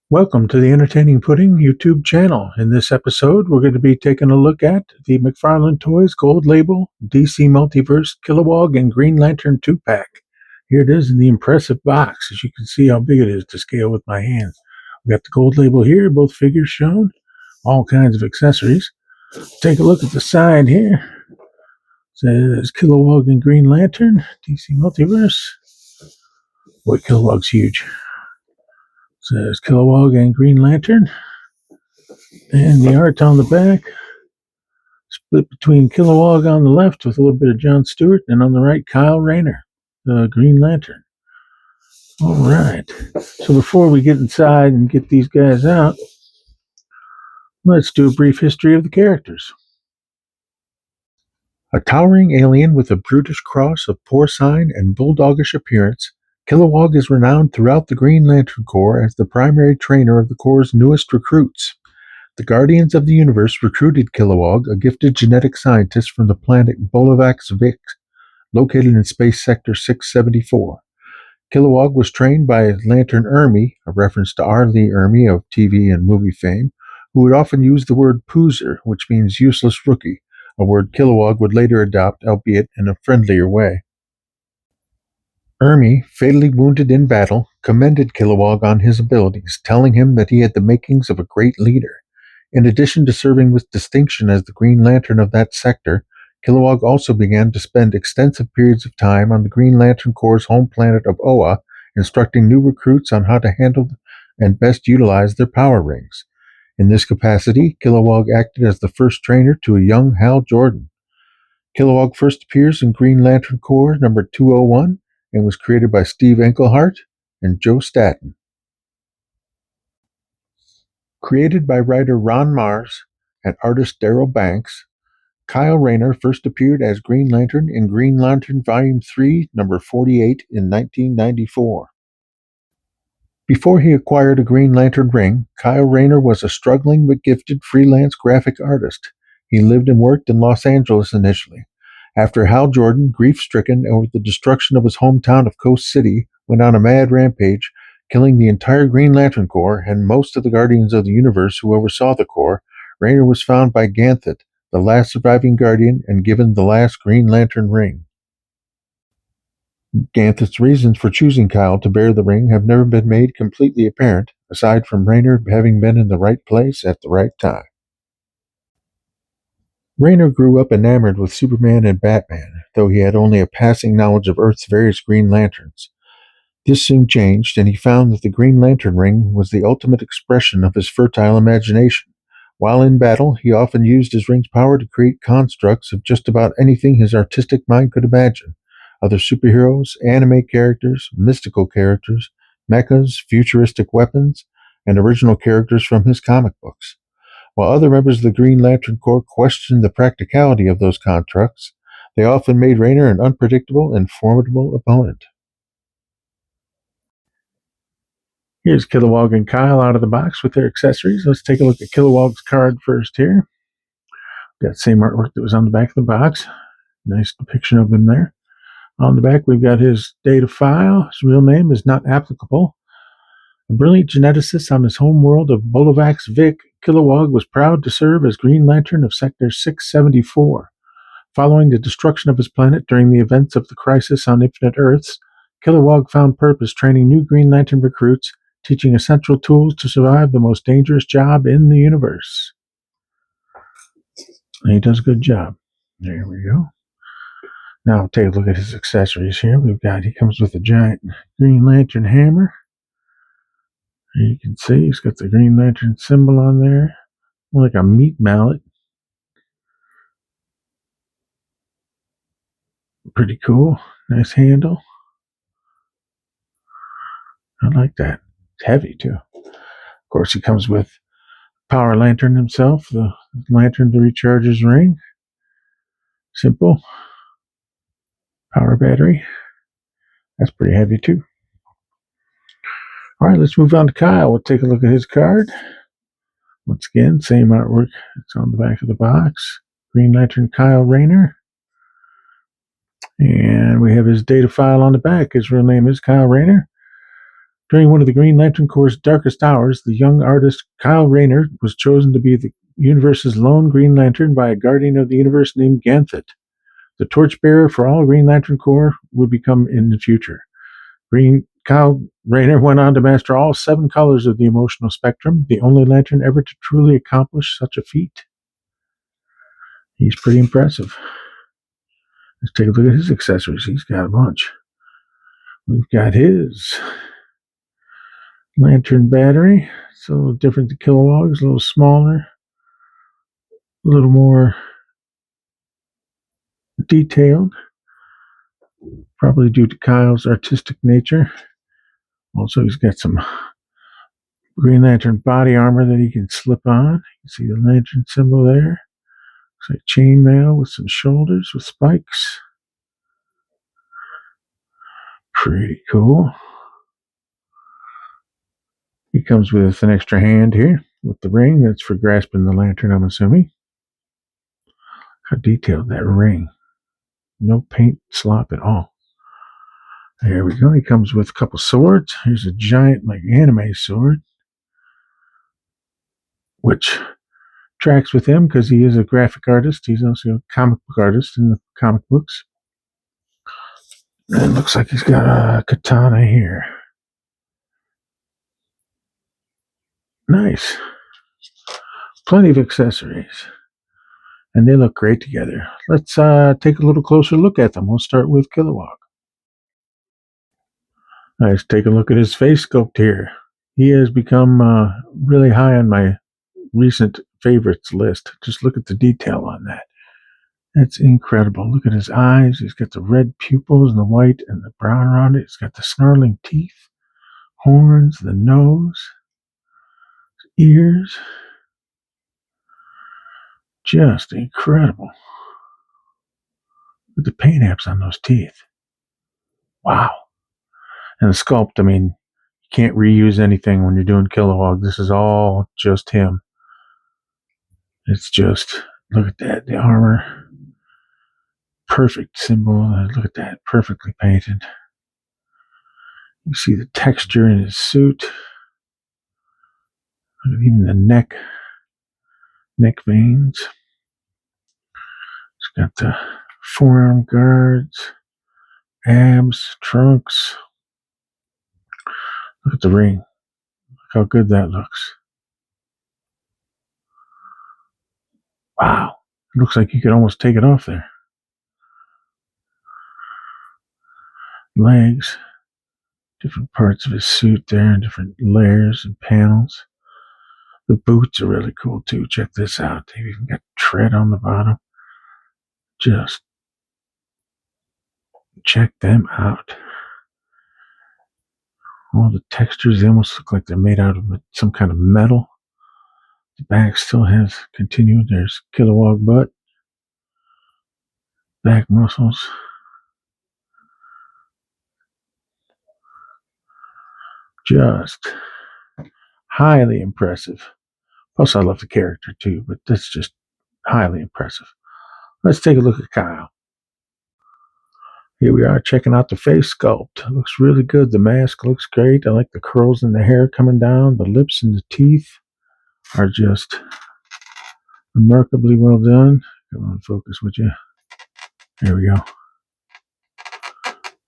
Welcome to the Entertaining Pudding YouTube channel. In this episode, we're going to be taking a look at the McFarlane Toys Gold Label, DC Multiverse, Kilowog, and Green Lantern 2-pack. Here it is in the impressive box. As you can see how big it is to scale with my hands. We've got the gold label here, both figures shown, all kinds of accessories. Take a look at the side here. It says Kilowog and Green Lantern, DC Multiverse. Boy, Kilowog's huge. Says Kilowog and Green Lantern. And the art on the back, split between Kilowog on the left with a little bit of John Stewart, and on the right, Kyle Rayner, the Green Lantern. All right. So before we get inside and get these guys out, let's do a brief history of the characters. A towering alien with a brutish cross of porcine and bulldogish appearance, Kilowog is renowned throughout the Green Lantern Corps as the primary trainer of the Corps' newest recruits. The Guardians of the Universe recruited Kilowog, a gifted genetic scientist from the planet Bolovax Vic, located in Space Sector 674. Kilowog was trained by Lantern Ermey, a reference to R. Lee Ermey of TV and movie fame, who would often use the word poozer, which means useless rookie, a word Kilowog would later adopt, albeit in a friendlier way. Ermey, fatally wounded in battle, commended Kilowog on his abilities, telling him that he had the makings of a great leader. In addition to serving with distinction as the Green Lantern of that sector, Kilowog also began to spend extensive periods of time on the Green Lantern Corps' home planet of Oa, instructing new recruits on how to handle and best utilize their power rings. In this capacity, Kilowog acted as the first trainer to a young Hal Jordan. Kilowog first appears in Green Lantern Corps number 201 and was created by Steve Englehart and Joe Staton. Created by writer Ron Mars and artist Darryl Banks, Kyle Rayner first appeared as Green Lantern in Green Lantern Volume 3, number 48 in 1994. Before he acquired a Green Lantern ring, Kyle Rayner was a struggling but gifted freelance graphic artist. He lived and worked in Los Angeles initially. After Hal Jordan, grief-stricken over the destruction of his hometown of Coast City, went on a mad rampage, killing the entire Green Lantern Corps and most of the Guardians of the Universe who oversaw the Corps, Rayner was found by Ganthet, the last surviving Guardian, and given the last Green Lantern ring. Ganthet's reasons for choosing Kyle to bear the ring have never been made completely apparent, aside from Rayner having been in the right place at the right time. Rayner grew up enamored with Superman and Batman, though he had only a passing knowledge of Earth's various Green Lanterns. This soon changed, and he found that the Green Lantern ring was the ultimate expression of his fertile imagination. While in battle, he often used his ring's power to create constructs of just about anything his artistic mind could imagine. Other superheroes, anime characters, mystical characters, mechas, futuristic weapons, and original characters from his comic books. While other members of the Green Lantern Corps questioned the practicality of those constructs, they often made Rayner an unpredictable and formidable opponent. Here's Kilowog and Kyle out of the box with their accessories. Let's take a look at Kilowog's card first here. Got the same artwork that was on the back of the box. Nice depiction of them there. On the back, we've got his data file. His real name is not applicable. A brilliant geneticist on his home world of Bolovax Vic, Kilowog was proud to serve as Green Lantern of Sector 674. Following the destruction of his planet during the events of the Crisis on Infinite Earths, Kilowog found purpose training new Green Lantern recruits, teaching essential tools to survive the most dangerous job in the universe. And he does a good job. There we go. Now take a look at his accessories here. He comes with a giant Green Lantern hammer. You can see he's got the Green Lantern symbol on there, like a meat mallet. Pretty cool. Nice handle. I like that. It's heavy too. Of course, he comes with Power Lantern himself, the lantern to recharge his ring. Simple. Power battery. That's pretty heavy too. All right, let's move on to Kyle. We'll take a look at his card. Once again, same artwork. It's on the back of the box. Green Lantern Kyle Rayner. And we have his data file on the back. His real name is Kyle Rayner. During one of the Green Lantern Corps' darkest hours, the young artist Kyle Rayner was chosen to be the universe's lone Green Lantern by a guardian of the universe named Ganthet. The torchbearer for all Green Lantern Corps would become in the future. Kyle Rayner went on to master all 7 colors of the emotional spectrum, the only Lantern ever to truly accomplish such a feat. He's pretty impressive. Let's take a look at his accessories. He's got a bunch. We've got his lantern battery. It's a little different than Kilowog's, a little smaller, a little more detailed, probably due to Kyle's artistic nature. Also, he's got some Green Lantern body armor that he can slip on. You can see the lantern symbol there. Looks like chainmail with some shoulders with spikes. Pretty cool. He comes with an extra hand here with the ring. That's for grasping the lantern, I'm assuming. How detailed that ring. No paint slop at all. There we go. He comes with a couple swords. Here's a giant, like, anime sword, which tracks with him because he is a graphic artist. He's also a comic book artist in the comic books. And it looks like he's got a katana here. Nice. Plenty of accessories. And they look great together. Let's take a little closer look at them. We'll start with Kilowog. Let's take a look at his face sculpt here. He has become really high on my recent favorites list. Just look at the detail on that. That's incredible. Look at his eyes. He's got the red pupils and the white and the brown around it. He's got the snarling teeth, horns, the nose, ears. Just incredible. Look at the paint apps on those teeth. Wow. And the sculpt, I mean, you can't reuse anything when you're doing Kilowog. This is all just him. It's just, look at that, the armor. Perfect symbol. Look at that, perfectly painted. You see the texture in his suit. Look at even the neck veins. It's got the forearm guards, abs, trunks. Look at the ring. Look how good that looks. Wow. It looks like you could almost take it off there. Legs. Different parts of his suit there, different layers and panels. The boots are really cool too. Check this out. They've even got tread on the bottom. Just check them out. All the textures, they almost look like they're made out of some kind of metal. The back still has continued. There's Kilowog butt, back muscles. Just highly impressive. Plus, I love the character too, but that's just highly impressive. Let's take a look at Kyle. Here we are checking out the face sculpt. It looks really good. The mask looks great. I like the curls in the hair coming down. The lips and the teeth are just remarkably well done. Come on, focus, would you? There we go.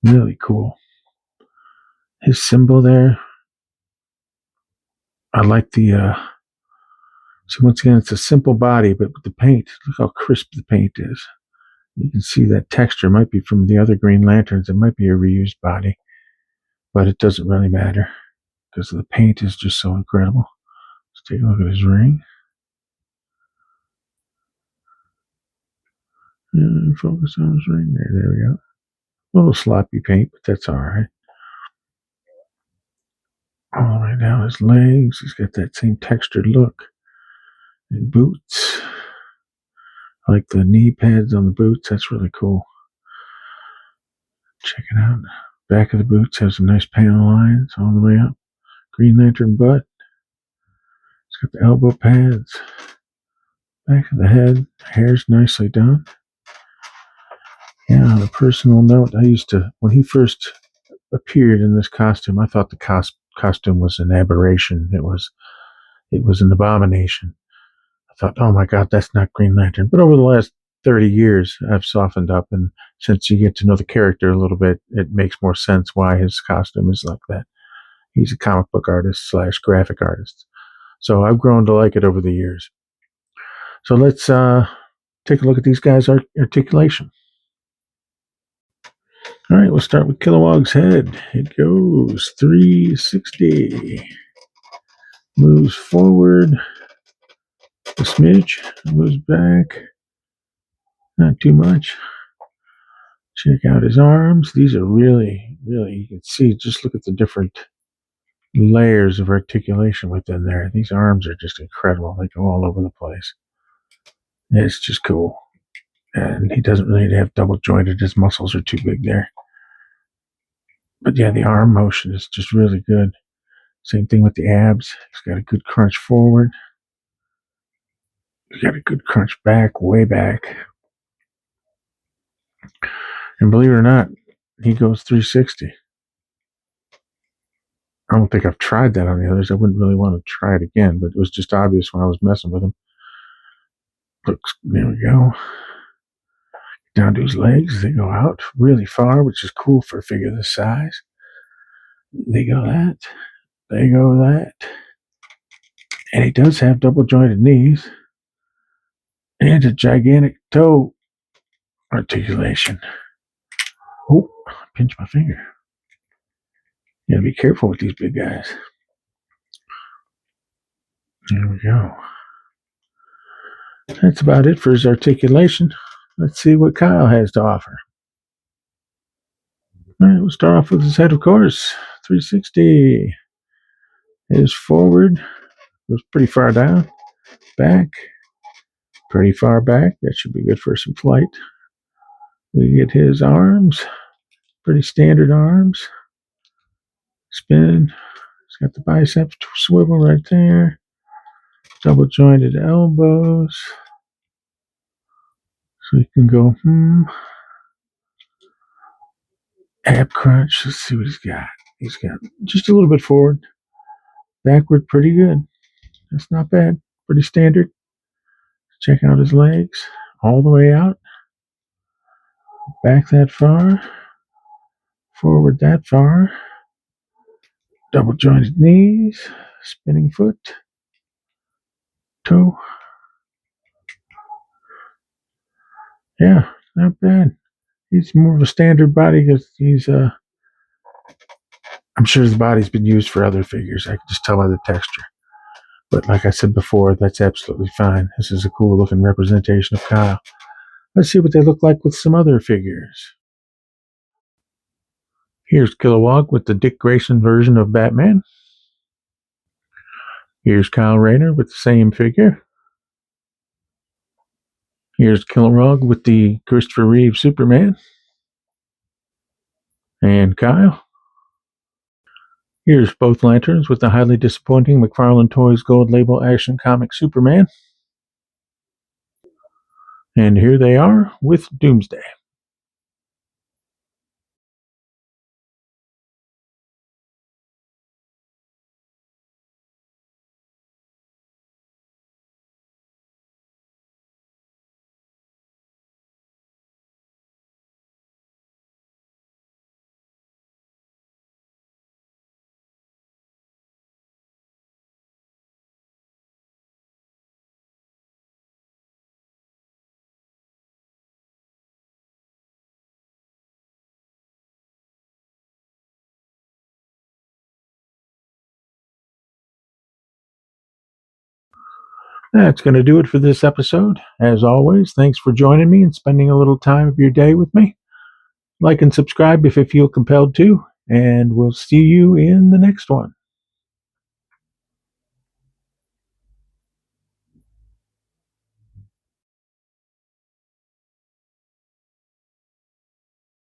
Really cool. His symbol there. I like the, see, once again, it's a simple body, but with the paint, look how crisp the paint is. You can see that texture might be from the other Green Lanterns. It might be a reused body, but it doesn't really matter because the paint is just so incredible. Let's take a look at his ring. And focus on his ring there. There we go. A little sloppy paint, but that's all right. All the way down his legs. He's got that same textured look. And boots. I like the knee pads on the boots. That's really cool. Check it out. Back of the boots has some nice panel lines all the way up. Green Lantern butt. It's got the elbow pads. Back of the head. Hair's nicely done. Yeah, on a personal note, I used to, when he first appeared in this costume, I thought the costume was an aberration. It was an abomination. I thought, oh my God, that's not Green Lantern. But over the last 30 years, I've softened up, and since you get to know the character a little bit, it makes more sense why his costume is like that. He's a comic book artist / graphic artist. So I've grown to like it over the years. So let's take a look at these guys' articulation. All right, we'll start with Kilowog's head. It goes 360. Moves forward a smidge. Moves back. Not too much. Check out his arms. These are really, you can see, just look at the different layers of articulation within there. These arms are just incredible. They go all over the place. It's just cool. And he doesn't really have double jointed. His muscles are too big there. But yeah, the arm motion is just really good. Same thing with the abs. He's got a good crunch forward. He's got a good crunch back, way back. And believe it or not, he goes 360. I don't think I've tried that on the others. I wouldn't really want to try it again, but it was just obvious when I was messing with him. Looks, there we go. Down to his legs. They go out really far, which is cool for a figure this size. They go that. They go that. And he does have double jointed knees. And a gigantic toe articulation. Oh, pinch my finger. You gotta be careful with these big guys. There we go. That's about it for his articulation. Let's see what Kyle has to offer. All right, we'll start off with his head, of course. 360. His forward goes pretty far down. Back, pretty far back. That should be good for some flight. We get his arms. Pretty standard arms. Spin. He's got the biceps swivel right there. Double jointed elbows. So he can go, ab crunch. Let's see what he's got. He's got just a little bit forward. Backward, pretty good. That's not bad. Pretty standard. Check out his legs. All the way out. Back that far. Forward that far. Double jointed knees. Spinning foot. Toe. Yeah, not bad. He's more of a standard body because he's I'm sure his body's been used for other figures. I can just tell by the texture. But like I said before, that's absolutely fine. This is a cool looking representation of Kyle. Let's see what they look like with some other figures. Here's Kilowog with the Dick Grayson version of Batman. Here's Kyle Rayner with the same figure. Here's Kilowog with the Christopher Reeve Superman. And Kyle. Here's both lanterns with the highly disappointing McFarlane Toys Gold Label Action Comic Superman. And here they are with Doomsday. That's going to do it for this episode. As always, thanks for joining me and spending a little time of your day with me. Like and subscribe if you feel compelled to, and we'll see you in the next one.